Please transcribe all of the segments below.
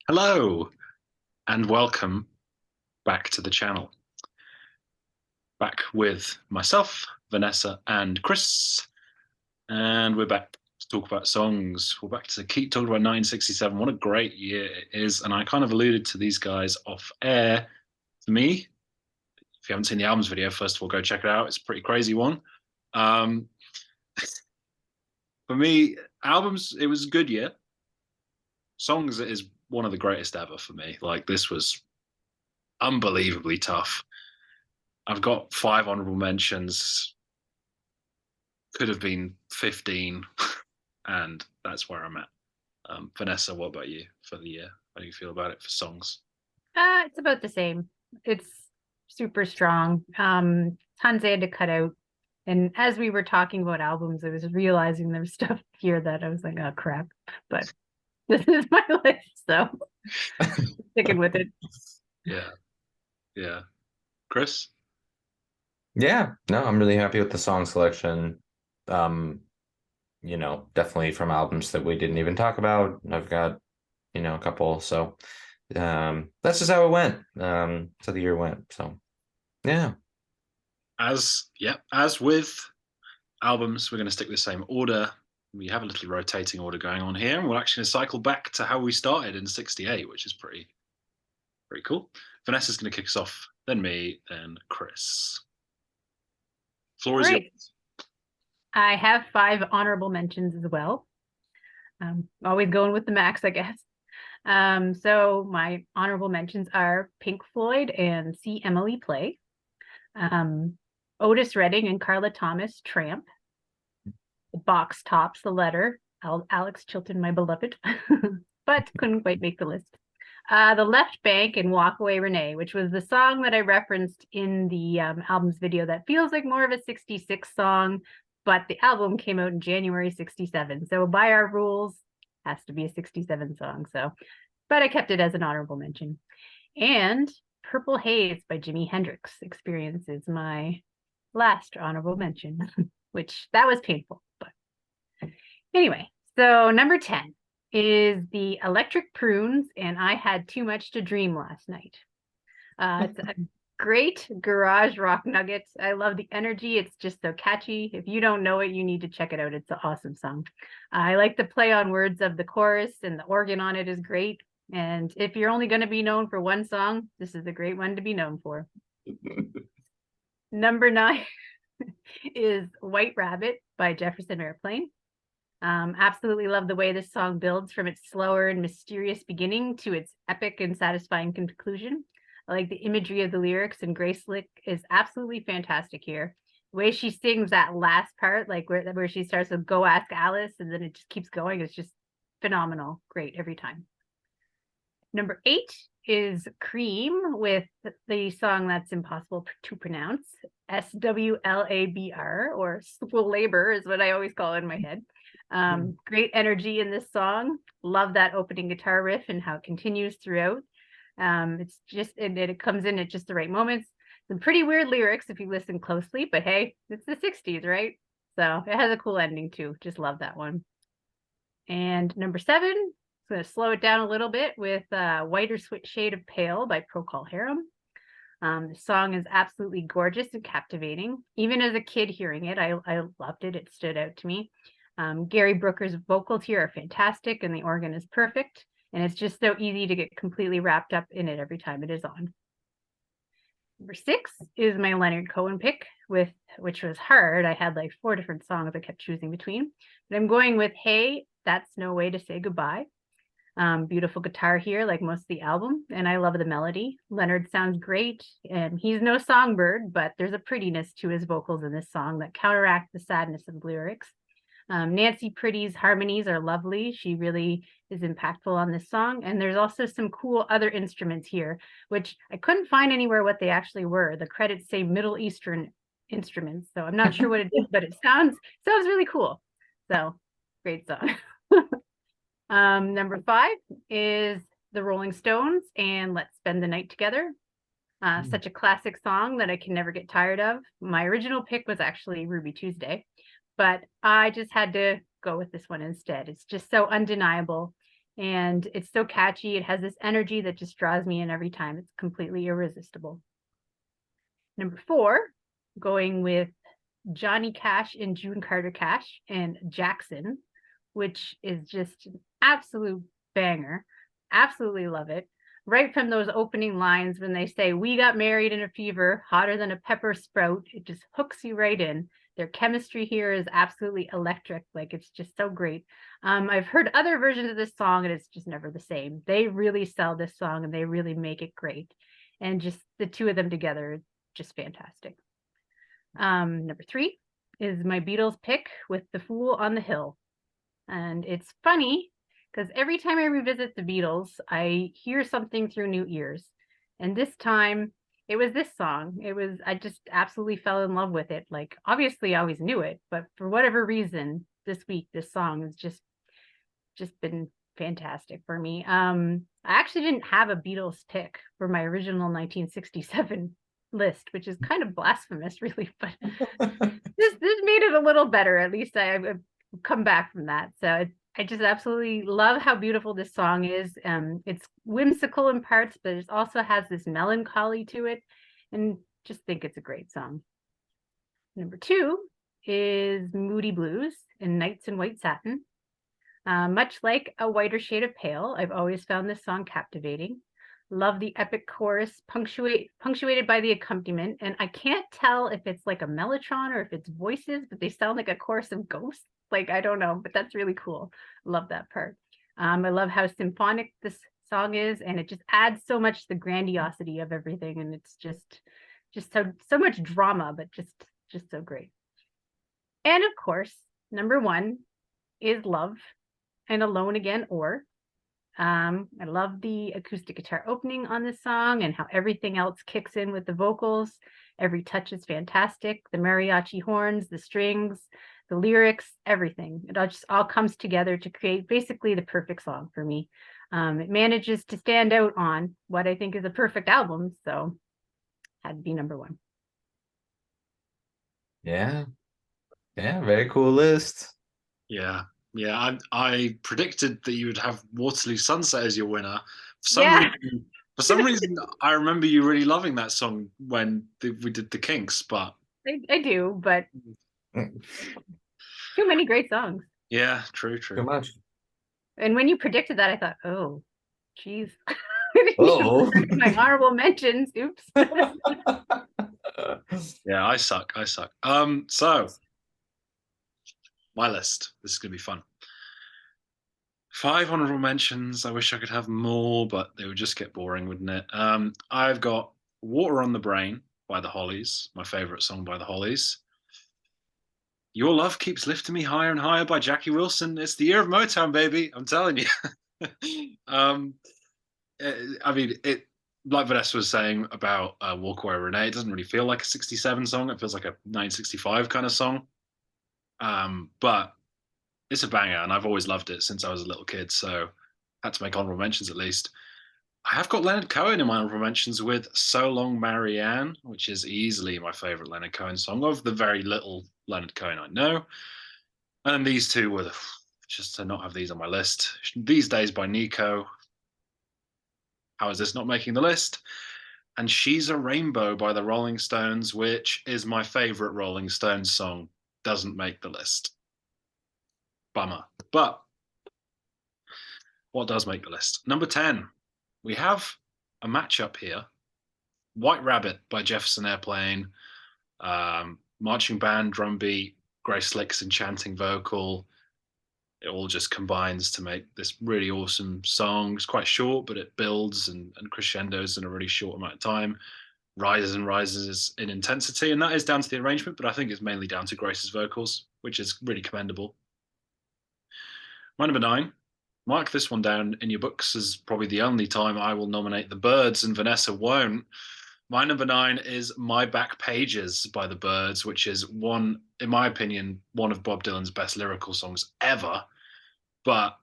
Hello and welcome back to the channel. Back with myself, Vanessa, and Chris. And we're back to talk about songs. We're back to keep talking about 1967. What a great year it is. And I kind of alluded to these guys off air. For me, if you haven't seen the albums video, first of all, go check it out. It's a pretty crazy one. Um, for me, albums, it was a good year. Songs is one of the greatest ever for me. Like, this was unbelievably tough. I've got five honorable mentions. Could have been 15, and that's where I'm at. Vanessa, what about you for the year? How do you feel about it for songs? It's about the same. It's super strong. Tons I had to cut out. And as we were talking about albums, I was realizing there's stuff here that I was like, oh crap. But this is my list, so sticking with it. Yeah, yeah. Chris? Yeah, no, I'm really happy with the song selection. Um, definitely from albums that we didn't even talk about. I've got, a couple. So that's just how it went. So the year went. So yeah. As with albums, we're going to stick with the same order. We have a little rotating order going on here, and we're actually going to cycle back to how we started in '68, which is pretty cool. Vanessa's going to kick us off, then me, then Chris. Floor is Right. yours. I have five honorable mentions as well. Always going with the max, I guess. So my honorable mentions are Pink Floyd and See Emily Play. Otis Redding and Carla Thomas, Tramp. The Box Tops, The Letter, Alex Chilton, My Beloved, but couldn't quite make the list. The Left Bank and Walk Away Renee, which was the song that I referenced in the album's video that feels like more of a 66 song, but the album came out in January 67. So by our rules, has to be a 67 song. So, but I kept it as an honorable mention. And Purple Haze by Jimi Hendrix Experience is my last honorable mention, which that was painful. But anyway, so number 10 is the Electric Prunes, and I Had Too Much to Dream Last Night. It's a great garage rock nugget. I love the energy. It's just so catchy. If you don't know it, you need to check it out. It's an awesome song. I like the play on words of the chorus, and the organ on it is great. And if you're only going to be known for one song, this is a great one to be known for. Number 9 is White Rabbit by Jefferson Airplane. Absolutely love the way this song builds from its slower and mysterious beginning to its epic and satisfying conclusion. I like the imagery of the lyrics, and Grace Lick is absolutely fantastic here. The way she sings that last part, like where she starts with "Go Ask Alice" and then it just keeps going, it's just phenomenal. Great every time. Number 8 is Cream with the song that's impossible to pronounce, SWLABR, or Swul Labor is what I always call it in my head. Great energy in this song. Love that opening guitar riff and how it continues throughout. It's just, and it comes in at just the right moments. Some pretty weird lyrics if you listen closely, but hey, it's the 60s, right? So it has a cool ending too. Just love that one. And number 7, I'm going to slow it down a little bit with Whiter Shade of Pale by Procol Harum. The song is absolutely gorgeous and captivating. Even as a kid hearing it, I loved it. It stood out to me. Gary Brooker's vocals here are fantastic, and the organ is perfect. And it's just so easy to get completely wrapped up in it every time it is on. Number 6 is my Leonard Cohen pick, which was hard. I had like 4 different songs I kept choosing between. But I'm going with Hey, That's No Way to Say Goodbye. Beautiful guitar here, like most of the album, and I love the melody. Leonard sounds great, and he's no songbird, but there's a prettiness to his vocals in this song that counteract the sadness of the lyrics. Nancy Pretty's harmonies are lovely. She really is impactful on this song, and there's also some cool other instruments here, which I couldn't find anywhere what they actually were. The credits say Middle Eastern instruments, so I'm not sure what it is, but it sounds really cool. So great song. Number 5 is the Rolling Stones and Let's Spend the Night Together. Such a classic song that I can never get tired of. My original pick was actually Ruby Tuesday, but I just had to go with this one instead. It's just so undeniable. And it's so catchy. It has this energy that just draws me in every time. It's completely irresistible. Number 4, going with Johnny Cash and June Carter Cash and Jackson, which is just an absolute banger. Absolutely love it. Right from those opening lines when they say, "We got married in a fever, hotter than a pepper sprout," it just hooks you right in. Their chemistry here is absolutely electric. Like, it's just so great. I've heard other versions of this song and it's just never the same. They really sell this song and they really make it great. And just the two of them together, just fantastic. Number 3 is my Beatles pick with The Fool on the Hill. And it's funny because every time I revisit the Beatles, I hear something through new ears. And this time it was this song. I just absolutely fell in love with it. Like, obviously I always knew it, but for whatever reason, this week, this song has just been fantastic for me. I actually didn't have a Beatles pick for my original 1967 list, which is kind of blasphemous, really, but this made it a little better. At least I've come back from that. So I just absolutely love how beautiful this song is. It's whimsical in parts, but it also has this melancholy to it, and just think it's a great song. Number 2 is Moody Blues and Nights in White Satin. Much like A Whiter Shade of Pale, I've always found this song captivating. Love the epic chorus punctuated by the accompaniment. And I can't tell if it's like a mellotron or if it's voices, but they sound like a chorus of ghosts. Like, I don't know, but that's really cool. Love that part. I love how symphonic this song is, and it just adds so much to the grandiosity of everything. And it's just so much drama, but just so great. And of course, number 1 is Love and Alone Again, or I love the acoustic guitar opening on this song and how everything else kicks in with the vocals. Every touch is fantastic. The mariachi horns, the strings, the lyrics, everything. It all comes together to create basically the perfect song for me. It manages to stand out on what I think is a perfect album, so had to be number 1. Yeah, very cool list. Yeah. I predicted that you would have Waterloo Sunset as your winner. For some reason, I remember you really loving that song when we did the Kinks, but I do, but too many great songs. yeah, true. Too much. And when you predicted that, I thought, oh, geez. Oh. My honorable mentions. Oops. Yeah, I suck. So my list. This is gonna be fun. 5 honorable mentions. I wish I could have more, but they would just get boring, wouldn't it? I've got Water on the Brain by the Hollies, my favorite song by the Hollies. Your Love Keeps Lifting Me Higher and Higher by Jackie Wilson. It's the year of Motown, baby. I'm telling you. I mean, it, like Vanessa was saying about Walk Away Renee, it doesn't really feel like a 67 song. It feels like a 1965 kind of song. But it's a banger, and I've always loved it since I was a little kid. So I had to make honorable mentions at least. I have got Leonard Cohen in my honorable mentions with So Long Marianne, which is easily my favorite Leonard Cohen song of the very little Leonard Cohen I know. And then these two were just to not have these on my list. These Days by Nico. How is this not making the list? And She's a Rainbow by the Rolling Stones, which is my favorite Rolling Stones song, doesn't make the list. Bummer. But what does make the list? Number 10, we have a matchup here. White Rabbit by Jefferson Airplane, marching band, drum beat, Grace Slick's enchanting vocal. It all just combines to make this really awesome song. It's quite short, but it builds and crescendos in a really short amount of time. Rises and rises in intensity, and that is down to the arrangement, but I think it's mainly down to Grace's vocals, which is really commendable. My number 9, mark this one down in your books as probably the only time I will nominate the Byrds and Vanessa won't. My number 9 is My Back Pages by the Byrds, which is one, in my opinion, one of Bob Dylan's best lyrical songs ever. But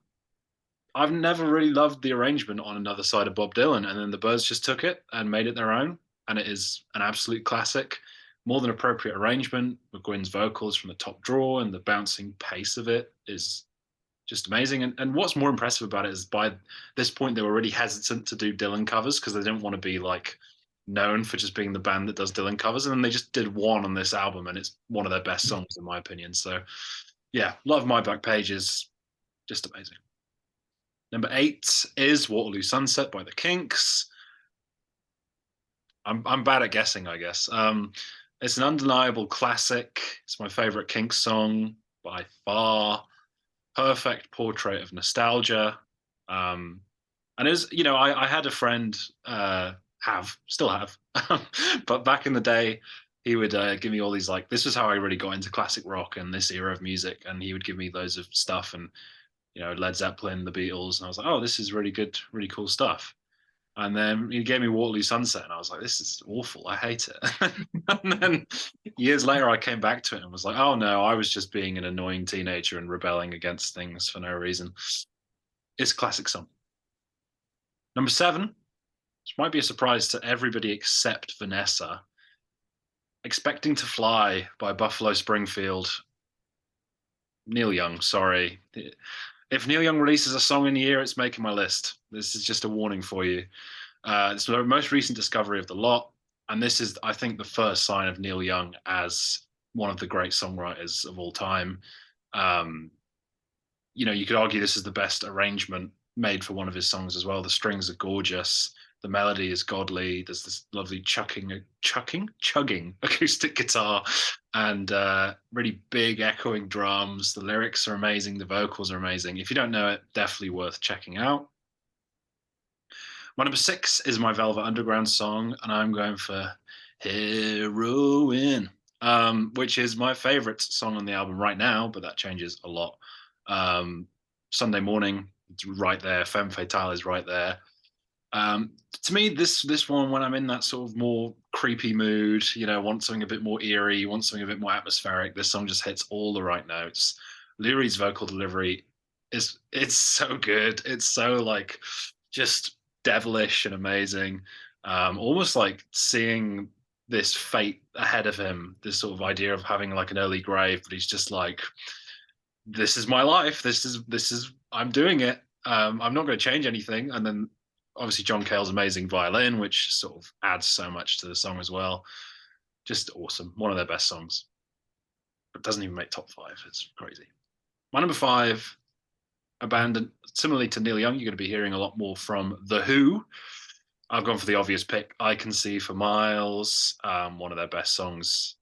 I've never really loved the arrangement on Another Side of Bob Dylan, and then the Byrds just took it and made it their own, and it is an absolute classic. More than appropriate arrangement. McGuinn's vocals from the top drawer and the bouncing pace of it is just amazing. And what's more impressive about it is by this point they were already hesitant to do Dylan covers because they didn't want to be like known for just being the band that does Dylan covers, and then they just did one on this album, and it's one of their best songs in my opinion. So yeah, love My Back Page is just amazing. Number 8 is Waterloo Sunset by the Kinks. I'm bad at guessing, I guess. It's an undeniable classic. It's my favorite Kinks song by far. Perfect portrait of nostalgia. And it was, you know, I had a friend, still have, but back in the day, he would give me all these, like, this was how I really got into classic rock and this era of music. And he would give me loads of stuff and, you know, Led Zeppelin, the Beatles. And I was like, oh, this is really good, really cool stuff. And then he gave me Waterloo Sunset, and I was like, this is awful. I hate it. And then years later, I came back to it and was like, oh no, I was just being an annoying teenager and rebelling against things for no reason. It's a classic song. Number 7, which might be a surprise to everybody except Vanessa, Expecting to Fly by Buffalo Springfield. Neil Young, sorry. If Neil Young releases a song in a year, it's making my list. This is just a warning for you. It's the most recent discovery of the lot, and this is, I think, the first sign of Neil Young as one of the great songwriters of all time. You know, you could argue this is the best arrangement made for one of his songs as well. The strings are gorgeous. The melody is godly. There's this lovely chugging acoustic guitar and really big echoing drums. The lyrics are amazing. The vocals are amazing. If you don't know it, definitely worth checking out. My number 6 is my Velvet Underground song, and I'm going for Heroin, which is my favorite song on the album right now, but that changes a lot. Sunday Morning, it's right there. Femme Fatale is right there. To me, this one, when I'm in that sort of more creepy mood, you know, want something a bit more eerie, want something a bit more atmospheric, this song just hits all the right notes. Lurie's vocal delivery it's so good. It's so like just devilish and amazing. Almost like seeing this fate ahead of him, this sort of idea of having like an early grave, but he's just like, this is my life. This is I'm doing it. I'm not going to change anything. And then obviously John Cale's amazing violin, which sort of adds so much to the song as well. Just awesome. One of their best songs. But doesn't even make top 5. It's crazy. My number 5, a band similarly to Neil Young, you're going to be hearing a lot more from The Who. I've gone for the obvious pick, I Can See for Miles, one of their best songs.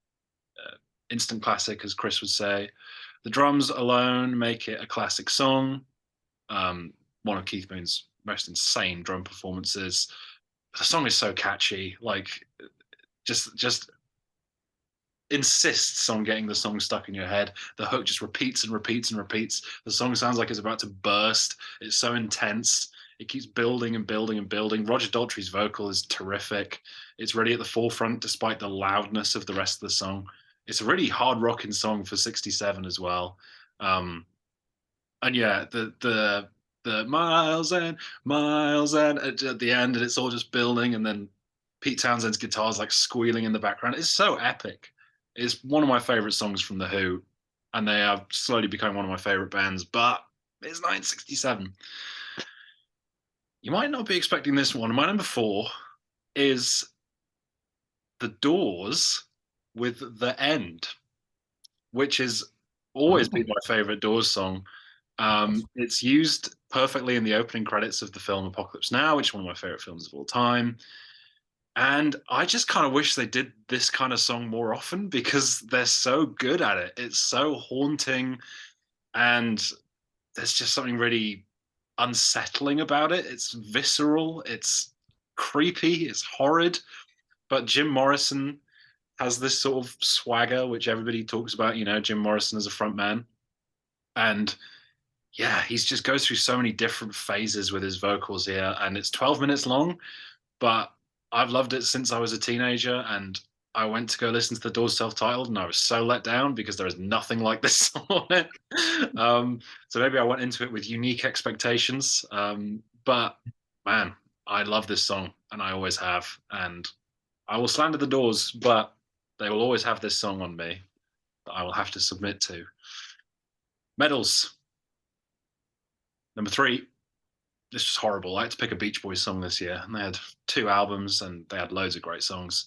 Instant classic, as Chris would say. The drums alone make it a classic song. One of Keith Moon's most insane drum performances. The song is so catchy, like just insists on getting the song stuck in your head. The hook just repeats and repeats and repeats. The song sounds like it's about to burst. It's so intense. It keeps building and building and building. Roger Daltrey's vocal is terrific. It's really at the forefront despite the loudness of the rest of the song. It's a really hard rocking song for 67 as well. And yeah, the miles and at the end, and it's all just building, and then Pete Townshend's guitar's like squealing in the background. It's so epic. It's one of my favorite songs from The Who, and they have slowly become one of my favorite bands, but it's 1967. You might not be expecting this one. My number 4 is The Doors with The End, which has always been my favorite Doors song. It's used perfectly in the opening credits of the film Apocalypse Now, which is one of my favorite films of all time. And I just kind of wish they did this kind of song more often because they're so good at it. It's so haunting, and there's just something really unsettling about it. It's visceral, it's creepy, it's horrid. But Jim Morrison has this sort of swagger, which everybody talks about, you know, Jim Morrison as a front man. And yeah, he's just goes through so many different phases with his vocals here. And it's 12 minutes long, but I've loved it since I was a teenager, and I went to go listen to the Doors self-titled, and I was so let down because there is nothing like this on it. So maybe I went into it with unique expectations. But man, I love this song, and I always have. And I will slander the Doors, but they will always have this song on me that I will have to submit to. Medals. Number 3, it's just horrible. I had to pick a Beach Boys song this year, and they had 2 albums, and they had loads of great songs.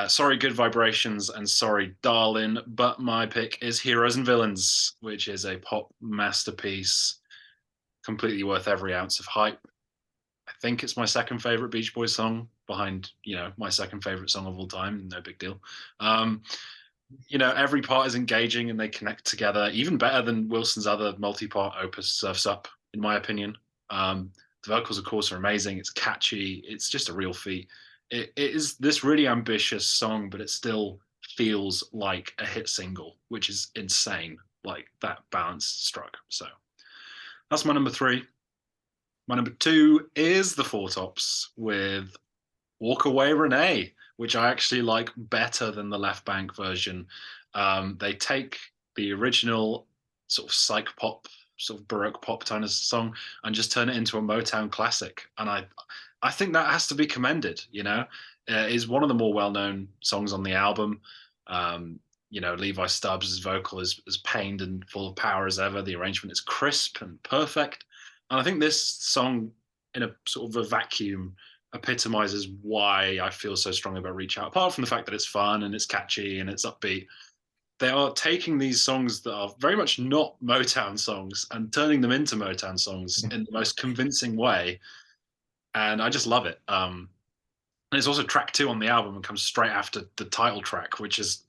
Sorry, Good Vibrations, and sorry, Darling, but my pick is Heroes and Villains, which is a pop masterpiece, completely worth every ounce of hype. I think it's my second favorite Beach Boys song, behind, my second favorite song of all time. No big deal. Every part is engaging and they connect together, even better than Wilson's other multi-part opus, Surf's Up, in my opinion. The vocals, of course, are amazing. It's catchy. It's just a real feat. It is this really ambitious song, but it still feels like a hit single, which is insane. Like, that balance struck. So that's my number 3. My number 2 is the Four Tops with Walk Away Renee, which I actually like better than the Left Bank version. They take the original sort of psych pop, sort of Baroque pop kind of song, and just turn it into a Motown classic. And I think that has to be commended. It is one of the more well-known songs on the album. Levi Stubbs' vocal is as pained and full of power as ever. The arrangement is crisp and perfect. And I think this song, in a sort of a vacuum, epitomizes why I feel so strongly about Reach Out. Apart from the fact that it's fun and it's catchy and it's upbeat, they are taking these songs that are very much not Motown songs and turning them into Motown songs in the most convincing way. And I just love it. And it's also track 2 on the album and comes straight after the title track, which is,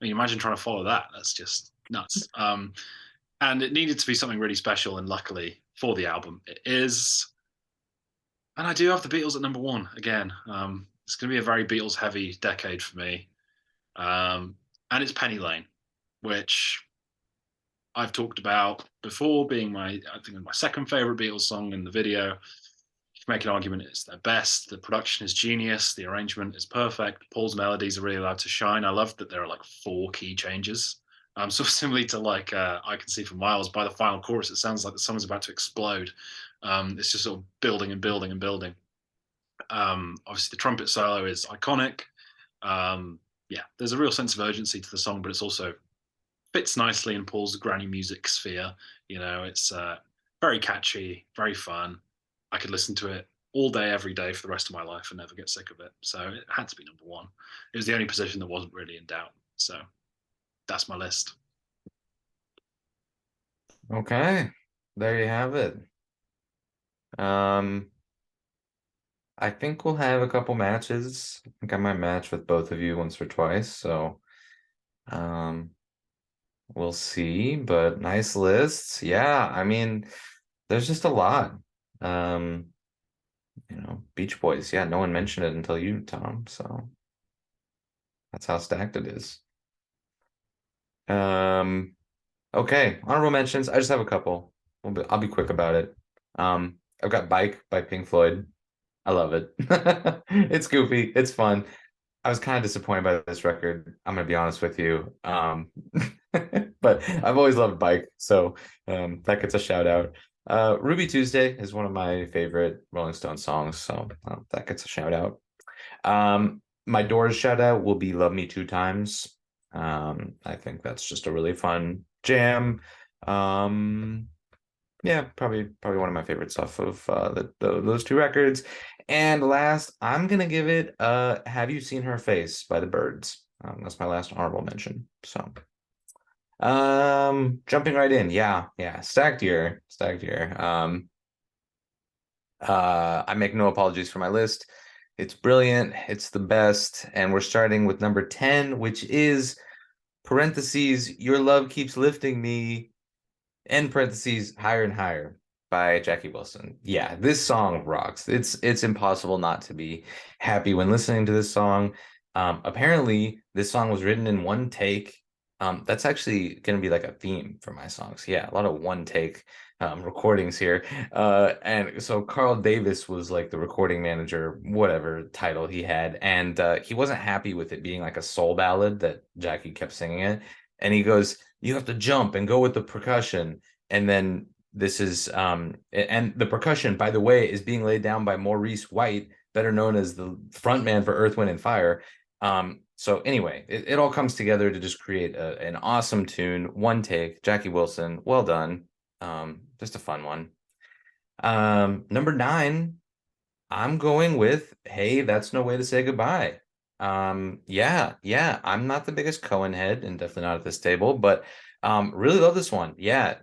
imagine trying to follow that. That's just nuts. And it needed to be something really special, and luckily for the album, it is. And I do have the Beatles at number 1 again. It's going to be a very Beatles-heavy decade for me. And it's Penny Lane, which I've talked about before being my second favorite Beatles song in the video. You can make an argument it's their best. The production is genius. The arrangement is perfect. Paul's melodies are really allowed to shine. I love that there are like 4 key changes. Sort of similarly to like I Can See for Miles. By the final chorus, it sounds like the song's about to explode. It's just sort of building and building and building. Obviously, the trumpet solo is iconic. There's a real sense of urgency to the song, but it's also fits nicely in Paul's granny music sphere. It's very catchy, very fun. I could listen to it all day, every day for the rest of my life and never get sick of it. So it had to be number 1. It was the only position that wasn't really in doubt. So that's my list. Okay, there you have it. I think we'll have a couple matches. I think I might match with both of you once or twice, so we'll see. But nice lists. Yeah, there's just a lot. Beach Boys. Yeah, no one mentioned it until you, Tom. So that's how stacked it is. Okay, honorable mentions. I just have a couple. I'll be quick about it. I've got Bike by Pink Floyd. I love it. It's goofy. It's fun. I was kind of disappointed by this record. I'm gonna be honest with you. But I've always loved Bike, so that gets a shout out. Ruby Tuesday is one of my favorite Rolling Stones songs, so that gets a shout out. My Doors shout out will be Love Me Two Times. I think that's just a really fun jam. Yeah, probably one of my favorite stuff of those 2 records. And last, I'm gonna give it Have You Seen Her Face by the Byrds. That's my last honorable mention. So jumping right in. Yeah, stacked year. I make no apologies for my list. It's brilliant, it's the best, and we're starting with number 10, which is parentheses, Your Love Keeps Lifting Me, end parentheses, Higher and Higher by Jackie Wilson. Yeah, this song rocks. It's impossible not to be happy when listening to this song. Apparently, this song was written in one take. That's actually going to be like a theme for my songs. Yeah, a lot of one take recordings here. And so Carl Davis was like the recording manager, whatever title he had. And he wasn't happy with it being like a soul ballad that Jackie kept singing it. And he goes, you have to jump and go with the percussion. And then this is, and the percussion, by the way, is being laid down by Maurice White, better known as the frontman for Earth, Wind, and Fire. So anyway, it all comes together to just create an awesome tune. One take, Jackie Wilson, well done. Just a fun one. Number 9, I'm going with Hey, That's No Way to Say Goodbye. Yeah, I'm not the biggest Cohen head and definitely not at this table, but really love this one. Yeah.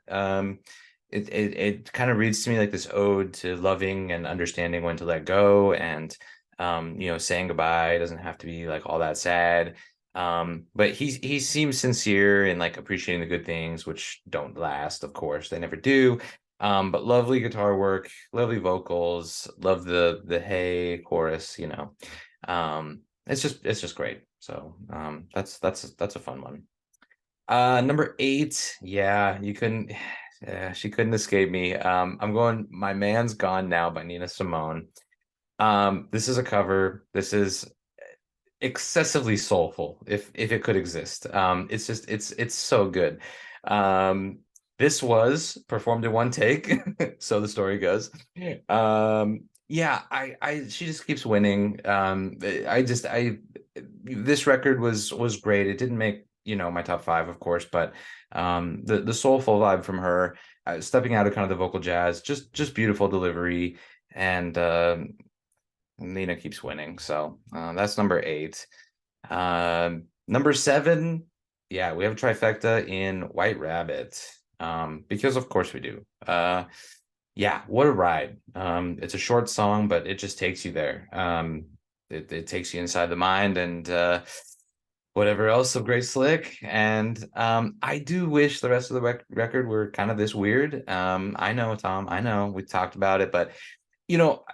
It kind of reads to me like this ode to loving and understanding when to let go, and saying goodbye doesn't have to be like all that sad. But he seems sincere and like appreciating the good things, which don't last, of course, they never do. But lovely guitar work, lovely vocals, love the hey chorus, it's just great. So that's a fun one. Number 8, yeah, you couldn't yeah, she couldn't escape me. I'm going My Man's Gone Now by Nina Simone. This is a cover. This is excessively soulful, if it could exist. It's so good. This was performed in one take, so the story goes. Yeah, I she just keeps winning. I This record was great. It didn't make my top 5, of course, but the soulful vibe from her, stepping out of kind of the vocal jazz, just beautiful delivery, and Nina keeps winning. So that's number 8. Number 7, yeah, we have a trifecta in White Rabbit, because of course we do. Yeah, what a ride. It's a short song, but it just takes you there. It takes you inside the mind and whatever else of Great Slick. And I do wish the rest of the record were kind of this weird. I know, Tom, I know we talked about it, but you know,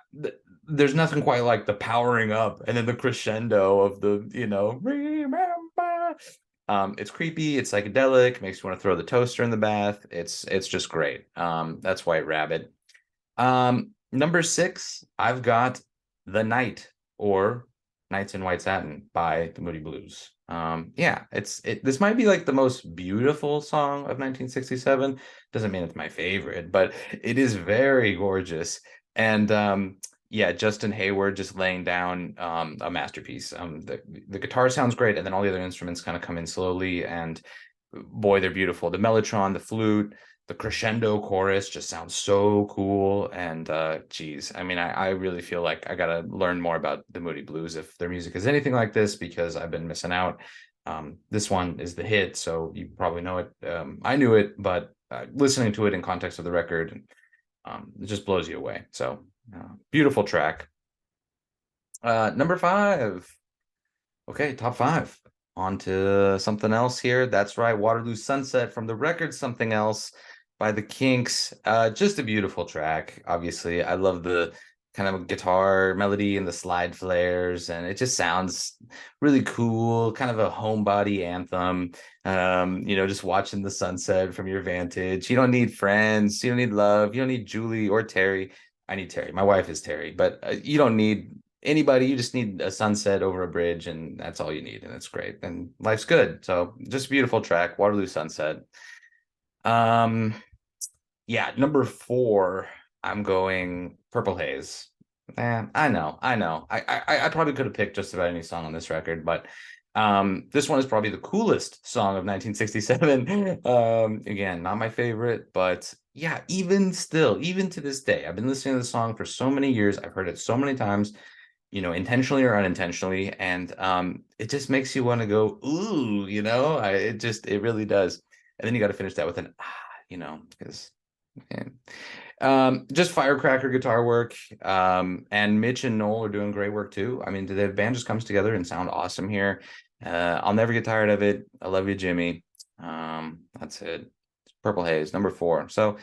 there's nothing quite like the powering up and then the crescendo of the, remember. It's creepy, it's psychedelic, makes you want to throw the toaster in the bath. It's just great. That's White Rabbit. Number 6, I've got The Night, or Nights in White Satin by the Moody Blues. Yeah, this might be like the most beautiful song of 1967. Doesn't mean it's my favorite, but it is very gorgeous. And yeah, Justin Hayward just laying down a masterpiece. The guitar sounds great, and then all the other instruments kind of come in slowly, and boy, they're beautiful. The mellotron, the flute, the crescendo chorus just sounds so cool. And geez, I mean, I really feel like I gotta learn more about the Moody Blues if their music is anything like this, because I've been missing out. This one is the hit, so you probably know it. I knew it, but listening to it in context of the record, it just blows you away. So beautiful track. Number 5. Okay, top 5. On to something else here. That's right, Waterloo Sunset from the record Something Else by the Kinks. Just a beautiful track. Obviously, I love the kind of guitar melody and the slide flares, and it just sounds really cool, kind of a homebody anthem. Just watching the sunset from your vantage. You don't need friends, you don't need love, you don't need Julie or Terry. I need Terry. My wife is Terry, but you don't need anybody. You just need a sunset over a bridge, and that's all you need, and it's great, and life's good. So just a beautiful track, Waterloo Sunset. Yeah, number 4, I'm going Purple Haze. I know. I probably could have picked just about any song on this record, but this one is probably the coolest song of 1967. Again, not my favorite, but yeah, even still, even to this day, I've been listening to the song for so many years. I've heard it so many times, intentionally or unintentionally, and it just makes you want to go, ooh, it really does. And then you got to finish that with an because just firecracker guitar work. And Mitch and Noel are doing great work too. I mean, the band just comes together and sound awesome here. I'll never get tired of it. I love you, Jimmy. That's it. Purple Haze, number 4. So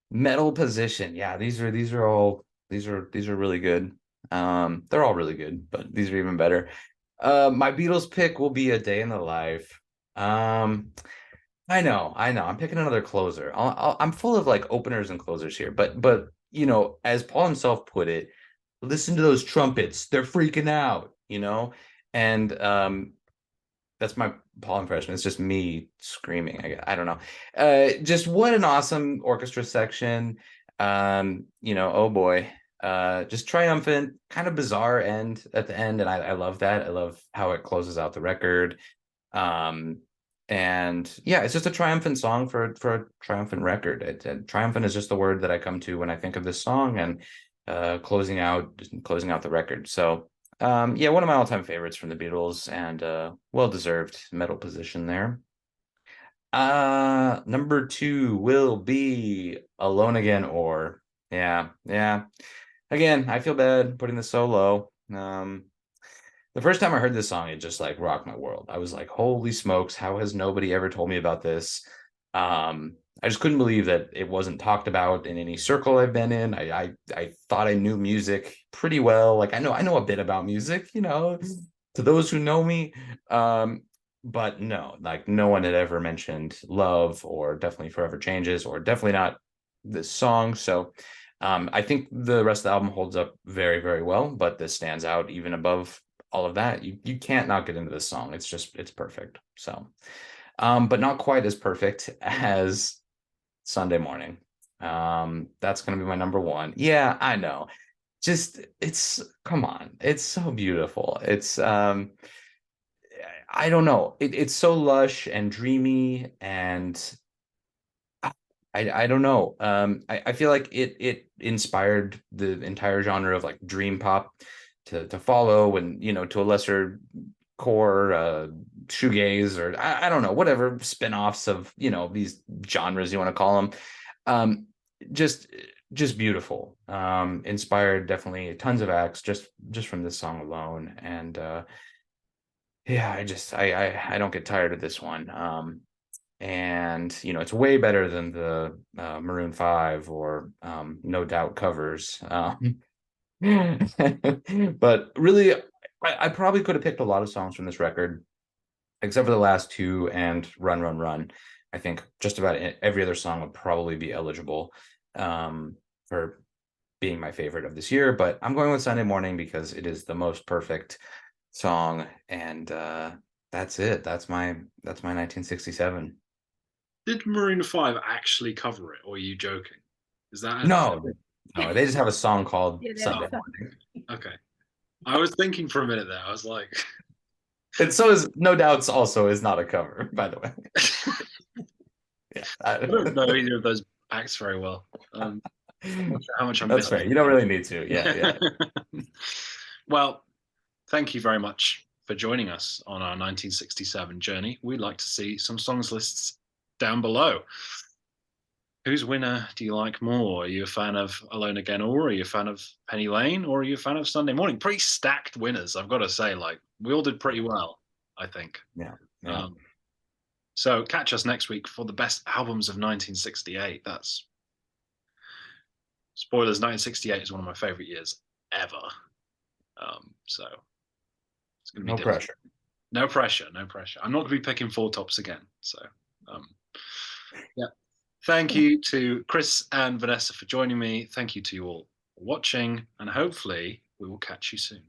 metal position. Yeah, these are really good. They're all really good, but these are even better. My Beatles pick will be A Day in the Life. I know. I'm picking another closer. I'm full of like openers and closers here, but as Paul himself put it, listen to those trumpets. They're freaking out, and that's my Paul impression. It's just me screaming. I don't know. Just what an awesome orchestra section. Oh boy. Just triumphant, kind of bizarre end at the end, and I love that. I love how it closes out the record. And yeah, it's just a triumphant song for a triumphant record. Triumphant is just the word that I come to when I think of this song, and closing out the record. So yeah, one of my all-time favorites from the Beatles, and well-deserved medal position there. Number 2 will be Alone Again, or yeah. Again, I feel bad putting this so low. The first time I heard this song, it just like rocked my world. I was like, holy smokes, how has nobody ever told me about this? I just couldn't believe that it wasn't talked about in any circle I've been in. I thought I knew music pretty well. Like I know a bit about music, to those who know me. But no, like no one had ever mentioned Love, or Definitely Forever Changes, or definitely not this song. So I think the rest of the album holds up very, very well, but this stands out even above all of that. You can't not get into this song. It's perfect. So but not quite as perfect as Sunday Morning. That's gonna be my number 1. Yeah, I know. Just it's come on, it's so beautiful. It's I don't know. It's so lush and dreamy, and I don't know. I feel like it inspired the entire genre of like dream pop to follow, and to a lesser core shoegaze, or I don't know, whatever spin-offs of these genres you want to call them. Um, just beautiful. Inspired definitely tons of acts just from this song alone, and yeah, I don't get tired of this one. And it's way better than the Maroon 5 or No Doubt covers. But really, I probably could have picked a lot of songs from this record, except for the last 2 and Run Run Run. I think just about every other song would probably be eligible for being my favorite of this year, but I'm going with Sunday Morning because it is the most perfect song, and that's it. That's my 1967. Did Maroon 5 actually cover it, or are you joking? Is that No, they just have a song called Yeah, Sunday that's Morning. okay? I was thinking for a minute there. I was like, And so is No Doubts also is not a cover, by the way. Yeah. I don't know either of those acts very well. Not sure how much I'm That's missing. fair. You don't really need to. Yeah. Well, thank you very much for joining us on our 1967 journey. We'd like to see some songs lists down below. Whose winner do you like more? Are you a fan of Alone Again, or are you a fan of Penny Lane, or are you a fan of Sunday Morning? Pretty stacked winners, I've got to say. Like, we all did pretty well, I think. Yeah. So catch us next week for the best albums of 1968. That's spoilers. 1968 is one of my favorite years ever. So it's going to be No different. pressure. No pressure. No pressure. I'm not going to be picking Four Tops again. So, yeah. Thank you to Chris and Vanessa for joining me. Thank you to you all for watching, and hopefully we will catch you soon.